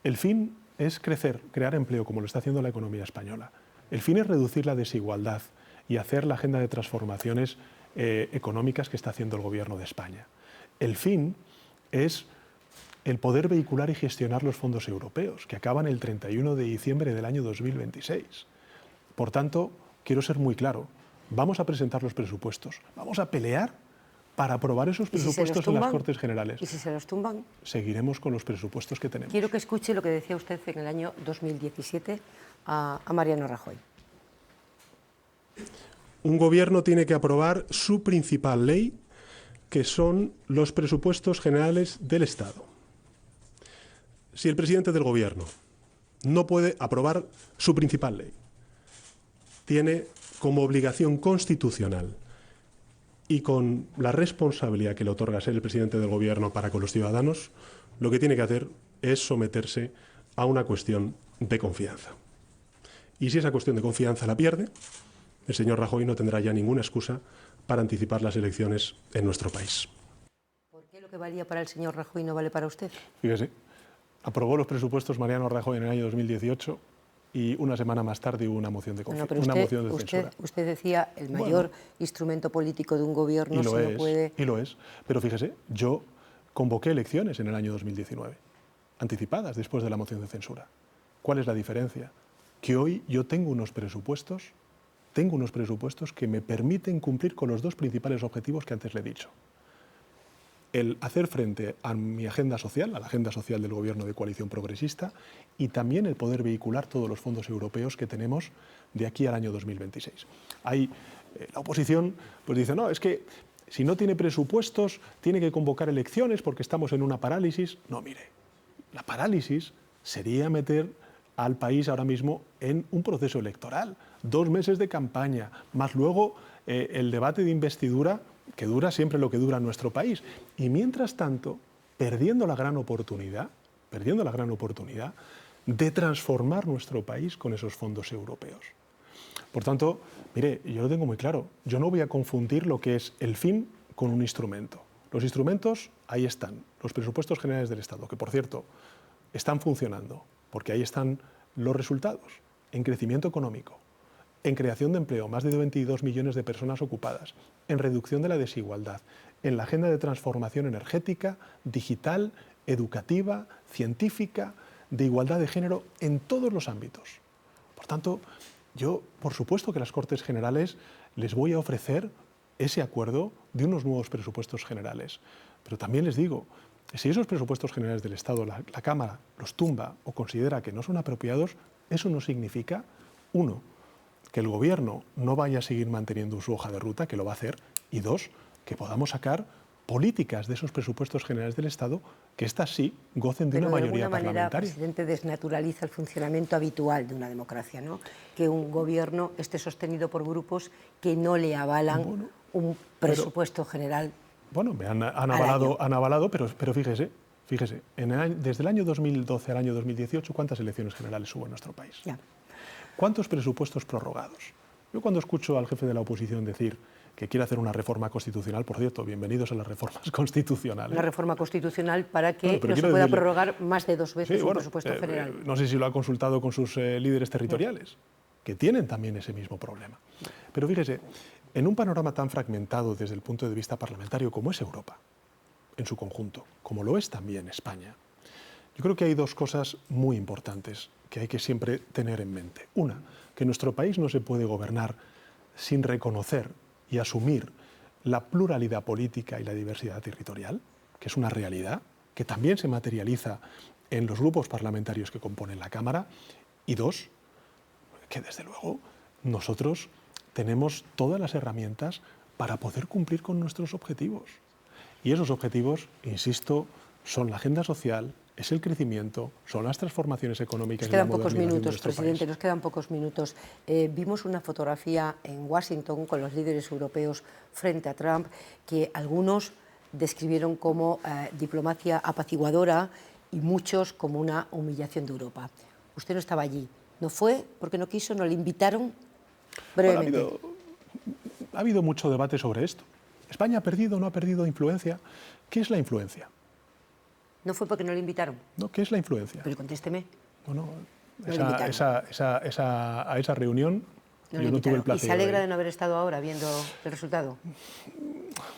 Speaker 2: El fin es crecer, crear empleo, como lo está haciendo la economía española. El fin es reducir la desigualdad y hacer la agenda de transformaciones económicas que está haciendo el Gobierno de España. El fin es el poder vehicular y gestionar los fondos europeos, que acaban el 31 de diciembre del año 2026. Por tanto, quiero ser muy claro, vamos a presentar los presupuestos, vamos a pelear para aprobar esos presupuestos en las Cortes Generales.
Speaker 1: ¿Y si se los tumban?
Speaker 2: Seguiremos con los presupuestos que tenemos.
Speaker 1: Quiero que escuche lo que decía usted en el año 2017 a Mariano Rajoy.
Speaker 3: Un gobierno tiene que aprobar su principal ley,
Speaker 2: que son los presupuestos generales del Estado. Si el presidente del Gobierno no puede aprobar su principal ley, tiene como obligación constitucional y con la responsabilidad que le otorga ser el presidente del Gobierno para con los ciudadanos, lo que tiene que hacer es someterse a una cuestión de confianza. Y si esa cuestión de confianza la pierde, el señor Rajoy no tendrá ya ninguna excusa para anticipar las elecciones en nuestro país.
Speaker 1: ¿Por qué lo que valía para el señor Rajoy no vale para usted?
Speaker 2: Fíjese, aprobó los presupuestos Mariano Rajoy en el año 2018 y una semana más tarde hubo una moción de censura.
Speaker 1: Usted decía, el mayor instrumento político de un gobierno no puede...
Speaker 2: Y lo es, pero fíjese, yo convoqué elecciones en el año 2019, anticipadas después de la moción de censura. ¿Cuál es la diferencia? Que hoy yo tengo unos presupuestos que me permiten cumplir con los dos principales objetivos que antes le he dicho. El hacer frente a mi agenda social, a la agenda social del Gobierno de coalición progresista, y también el poder vehicular todos los fondos europeos que tenemos de aquí al año 2026. La oposición pues dice, no, es que si no tiene presupuestos tiene que convocar elecciones porque estamos en una parálisis. No, mire, la parálisis sería meter al país ahora mismo en un proceso electoral, 2 meses de campaña, más luego el debate de investidura, que dura siempre lo que dura en nuestro país. Y mientras tanto, perdiendo la gran oportunidad de transformar nuestro país con esos fondos europeos. Por tanto, mire, yo lo tengo muy claro, yo no voy a confundir lo que es el fin con un instrumento. Los instrumentos, ahí están, los presupuestos generales del Estado, que por cierto, están funcionando, porque ahí están los resultados, en crecimiento económico, en creación de empleo, más de 22 millones de personas ocupadas, en reducción de la desigualdad, en la agenda de transformación energética, digital, educativa, científica, de igualdad de género, en todos los ámbitos. Por tanto, yo, por supuesto que a las Cortes Generales les voy a ofrecer ese acuerdo de unos nuevos presupuestos generales. Pero también les digo, si esos presupuestos generales del Estado, la Cámara los tumba o considera que no son apropiados, eso no significa, uno, que el Gobierno no vaya a seguir manteniendo su hoja de ruta, que lo va a hacer, y dos, que podamos sacar políticas de esos presupuestos generales del Estado que estas sí gocen de una mayoría parlamentaria.
Speaker 1: De alguna manera, presidente, desnaturaliza el funcionamiento habitual de una democracia, ¿no? Que un gobierno esté sostenido por grupos que no le avalan un presupuesto general.
Speaker 2: Bueno, me han avalado, pero fíjese, desde el año 2012 al año 2018, ¿cuántas elecciones generales hubo en nuestro país?
Speaker 1: Ya.
Speaker 2: ¿Cuántos presupuestos prorrogados? Yo cuando escucho al jefe de la oposición decir que quiere hacer una reforma constitucional, por cierto, bienvenidos a las reformas constitucionales.
Speaker 1: Una reforma constitucional para que no se pueda prorrogar más de 2 veces un presupuesto general.
Speaker 2: No sé si lo ha consultado con sus líderes territoriales, que tienen también ese mismo problema. Pero fíjese, en un panorama tan fragmentado desde el punto de vista parlamentario como es Europa, en su conjunto, como lo es también España, yo creo que hay 2 cosas muy importantes que hay que siempre tener en mente. Una, que nuestro país no se puede gobernar sin reconocer y asumir la pluralidad política y la diversidad territorial, que es una realidad, que también se materializa en los grupos parlamentarios que componen la Cámara. Y 2, que desde luego nosotros tenemos todas las herramientas para poder cumplir con nuestros objetivos. Y esos objetivos, insisto, son la agenda social, es el crecimiento, son las transformaciones económicas.
Speaker 1: Nos quedan pocos minutos, presidente, nos quedan pocos minutos. Vimos una fotografía en Washington con los líderes europeos frente a Trump que algunos describieron como diplomacia apaciguadora y muchos como una humillación de Europa. Usted no estaba allí. ¿No fue porque no quiso? ¿No le invitaron? Brevemente.
Speaker 2: Bueno, ha habido mucho debate sobre esto. ¿España ha perdido o no ha perdido influencia? ¿Qué es la influencia?
Speaker 1: ¿No fue porque no le invitaron?
Speaker 2: No, ¿qué es la influencia?
Speaker 1: Pero contésteme.
Speaker 2: Bueno, a esa reunión yo no tuve el placer.
Speaker 1: ¿Y se alegra de no haber estado ahora viendo el resultado?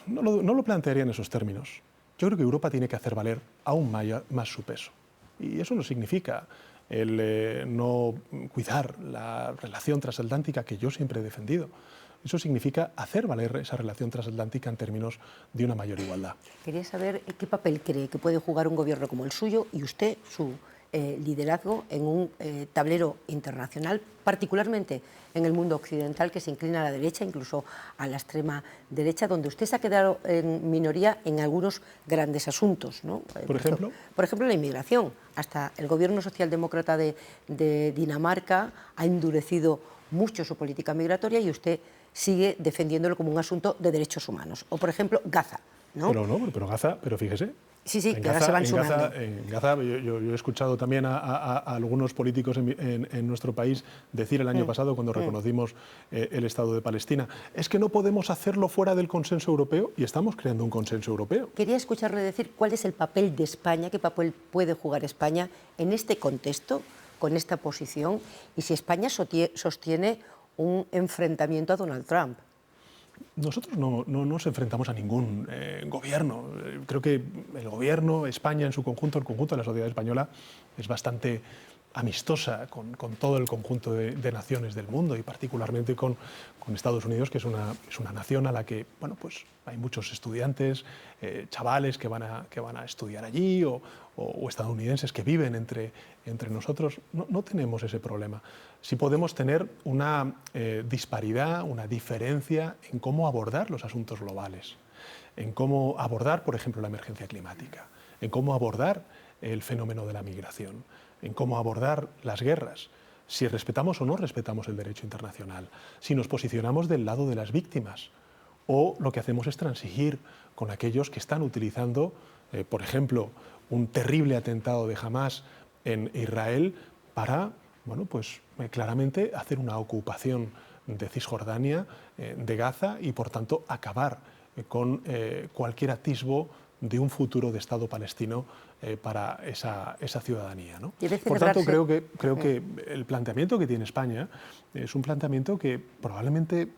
Speaker 2: No lo plantearía en esos términos. Yo creo que Europa tiene que hacer valer aún más su peso. Y eso no significa el no cuidar la relación transatlántica que yo siempre he defendido. Eso significa hacer valer esa relación transatlántica en términos de una mayor igualdad.
Speaker 1: Quería saber qué papel cree que puede jugar un gobierno como el suyo y usted, su liderazgo en un tablero internacional, particularmente en el mundo occidental, que se inclina a la derecha, incluso a la extrema derecha, donde usted se ha quedado en minoría en algunos grandes asuntos, ¿no?
Speaker 2: ¿Por ejemplo?
Speaker 1: Por ejemplo, la inmigración. Hasta el gobierno socialdemócrata de Dinamarca ha endurecido mucho su política migratoria y usted sigue defendiéndolo como un asunto de derechos humanos. O, por ejemplo, Gaza, ¿no?
Speaker 2: Pero Gaza, pero fíjese.
Speaker 1: Sí, que ahora se van sumando.
Speaker 2: En Gaza, yo he escuchado también a algunos políticos en nuestro país decir el año pasado, cuando reconocimos el Estado de Palestina, es que no podemos hacerlo fuera del consenso europeo, y estamos creando un consenso europeo.
Speaker 1: Quería escucharle decir cuál es el papel de España, qué papel puede jugar España en este contexto, con esta posición, y si España sostiene un enfrentamiento a Donald Trump.
Speaker 2: Nosotros no nos enfrentamos a ningún gobierno. Creo que el gobierno, España en su conjunto, el conjunto de la sociedad española, es bastante amistosa con todo el conjunto de naciones del mundo, y particularmente con Estados Unidos, que es una nación a la que, bueno, pues hay muchos estudiantes, chavales que van a estudiar allí, o estadounidenses que viven entre nosotros. No tenemos ese problema. Sí podemos tener una disparidad, una diferencia en cómo abordar los asuntos globales, en cómo abordar, por ejemplo, la emergencia climática, en cómo abordar el fenómeno de la migración, en cómo abordar las guerras, si respetamos o no respetamos el derecho internacional, si nos posicionamos del lado de las víctimas, o lo que hacemos es transigir con aquellos que están utilizando, por ejemplo, un terrible atentado de Hamás en Israel para, bueno, pues claramente hacer una ocupación de Cisjordania, de Gaza, y por tanto acabar con cualquier atisbo de un futuro de Estado palestino para esa ciudadanía, ¿no?
Speaker 1: Por tanto,
Speaker 2: creo que el planteamiento que tiene España es un planteamiento que probablemente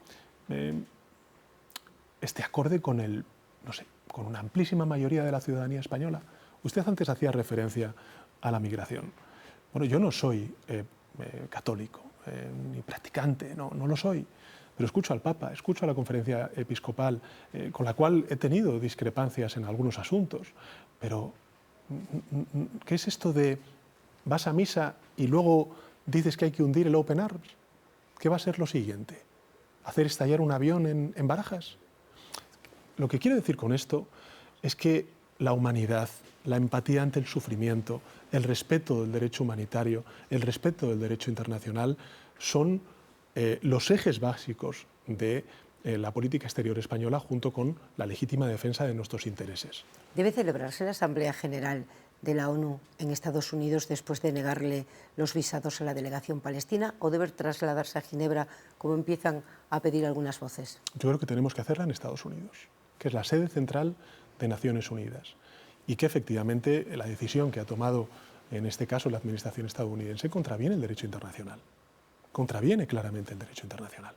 Speaker 2: esté acorde con con una amplísima mayoría de la ciudadanía española. Usted antes hacía referencia a la migración. Bueno, yo no soy católico ni practicante, no lo soy. Pero escucho al Papa, escucho a la conferencia episcopal, con la cual he tenido discrepancias en algunos asuntos. Pero, ¿qué es esto de vas a misa y luego dices que hay que hundir el Open Arms? ¿Qué va a ser lo siguiente? ¿Hacer estallar un avión en Barajas? Lo que quiero decir con esto es que la humanidad, la empatía ante el sufrimiento, el respeto del derecho humanitario, el respeto del derecho internacional son los ejes básicos de la política exterior española, junto con la legítima defensa de nuestros intereses.
Speaker 1: ¿Debe celebrarse la Asamblea General de la ONU en Estados Unidos después de negarle los visados a la delegación palestina, o debe trasladarse a Ginebra, como empiezan a pedir algunas voces?
Speaker 2: Yo creo que tenemos que hacerla en Estados Unidos, que es la sede central de Naciones Unidas, y que efectivamente la decisión que ha tomado en este caso la administración estadounidense contraviene el derecho internacional. Contraviene claramente el derecho internacional.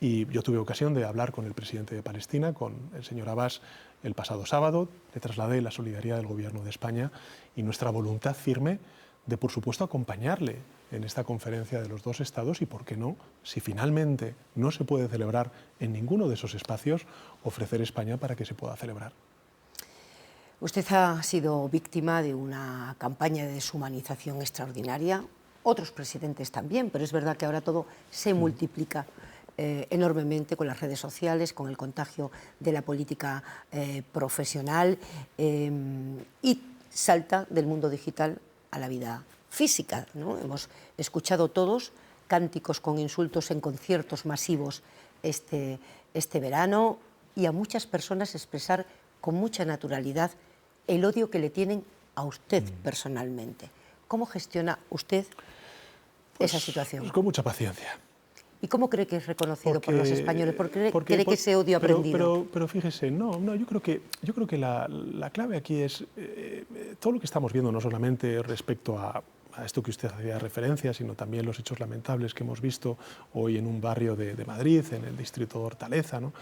Speaker 2: Y yo tuve ocasión de hablar con el presidente de Palestina, con el señor Abbas, el pasado sábado. Le trasladé la solidaridad del Gobierno de España y nuestra voluntad firme de, por supuesto, acompañarle en esta conferencia de los dos estados, y, por qué no, si finalmente no se puede celebrar en ninguno de esos espacios, ofrecer España para que se pueda celebrar.
Speaker 1: Usted ha sido víctima de una campaña de deshumanización extraordinaria, otros presidentes también, pero es verdad que ahora todo se multiplica enormemente con las redes sociales, con el contagio de la política profesional, y salta del mundo digital a la vida física, ¿no? Hemos escuchado todos cánticos con insultos en conciertos masivos este verano, y a muchas personas expresar con mucha naturalidad el odio que le tienen a usted personalmente. ¿Cómo gestiona usted esa situación?
Speaker 2: Pues con mucha paciencia.
Speaker 1: ¿Y cómo cree que es reconocido por los españoles? ¿Por qué cree que ese odio aprendido?
Speaker 2: Pero fíjese, yo creo que la clave aquí es todo lo que estamos viendo, no solamente respecto a esto que usted hacía referencia, sino también los hechos lamentables que hemos visto hoy en un barrio de Madrid, en el distrito de Hortaleza, ¿no?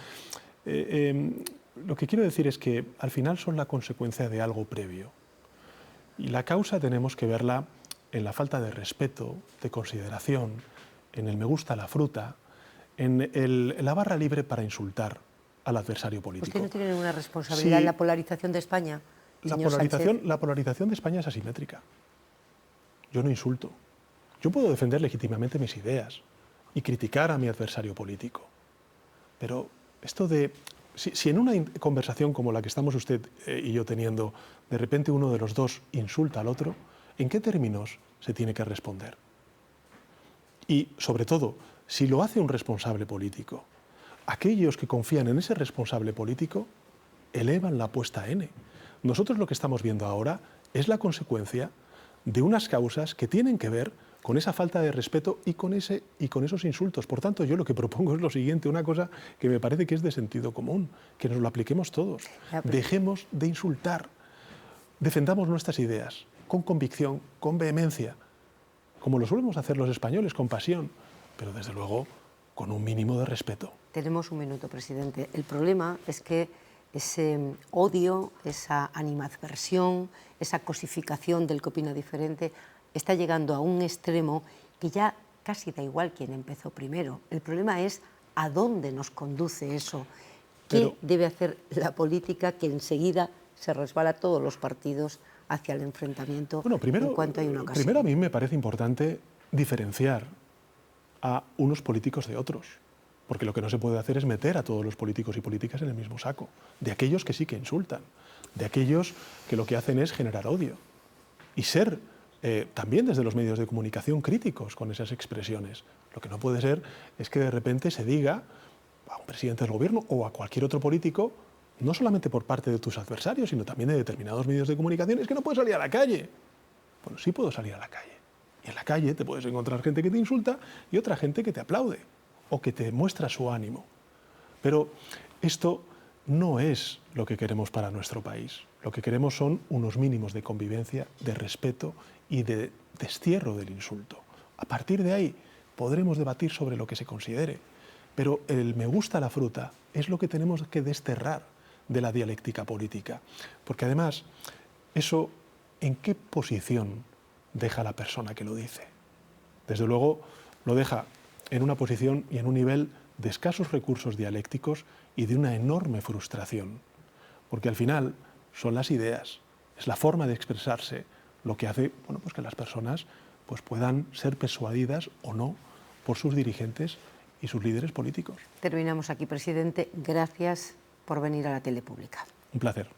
Speaker 2: Lo que quiero decir es que al final son la consecuencia de algo previo. Y la causa tenemos que verla en la falta de respeto, de consideración, en el me gusta la fruta, en la barra libre para insultar al adversario político.
Speaker 1: ¿Usted no tiene ninguna responsabilidad en la polarización de España, señor Sánchez?
Speaker 2: La polarización de España es asimétrica. yo no insulto. Yo puedo defender legítimamente mis ideas y criticar a mi adversario político. Pero esto de... Si en una conversación como la que estamos usted y yo teniendo, de repente uno de los dos insulta al otro, ¿en qué términos se tiene que responder? Y, sobre todo, si lo hace un responsable político, aquellos que confían en ese responsable político elevan la apuesta a N. Nosotros lo que estamos viendo ahora es la consecuencia de unas causas que tienen que ver con esa falta de respeto y con esos insultos. Por tanto, yo lo que propongo es lo siguiente, una cosa que me parece que es de sentido común, que nos lo apliquemos todos. Dejemos de insultar, defendamos nuestras ideas con convicción, con vehemencia, como lo solemos hacer los españoles, con pasión, pero desde luego con un mínimo de respeto.
Speaker 1: Tenemos un minuto, presidente. El problema es que ese odio, esa animadversión, esa cosificación del que opina diferente, está llegando a un extremo que ya casi da igual quién empezó primero. El problema es a dónde nos conduce eso. ¿Qué debe hacer la política que enseguida se resbala a todos los partidos hacia el enfrentamiento en cuanto hay una ocasión?
Speaker 2: Primero, a mí me parece importante diferenciar a unos políticos de otros, porque lo que no se puede hacer es meter a todos los políticos y políticas en el mismo saco, de aquellos que sí que insultan, de aquellos que lo que hacen es generar odio y ser también desde los medios de comunicación críticos con esas expresiones. Lo que no puede ser es que de repente se diga a un presidente del gobierno o a cualquier otro político, no solamente por parte de tus adversarios, sino también de determinados medios de comunicación, es que no puedes salir a la calle. Bueno, sí puedo salir a la calle. Y en la calle te puedes encontrar gente que te insulta y otra gente que te aplaude o que te muestra su ánimo. Pero esto no es lo que queremos para nuestro país. Lo que queremos son unos mínimos de convivencia, de respeto y de destierro del insulto. A partir de ahí podremos debatir sobre lo que se considere, pero el me gusta la fruta es lo que tenemos que desterrar de la dialéctica política. Porque además, eso, ¿en qué posición deja la persona que lo dice? Desde luego, lo deja en una posición y en un nivel de escasos recursos dialécticos y de una enorme frustración. Porque al final son las ideas, es la forma de expresarse lo que hace pues que las personas puedan ser persuadidas o no por sus dirigentes y sus líderes políticos.
Speaker 1: Terminamos aquí, presidente. Gracias por venir a la tele pública.
Speaker 2: Un placer.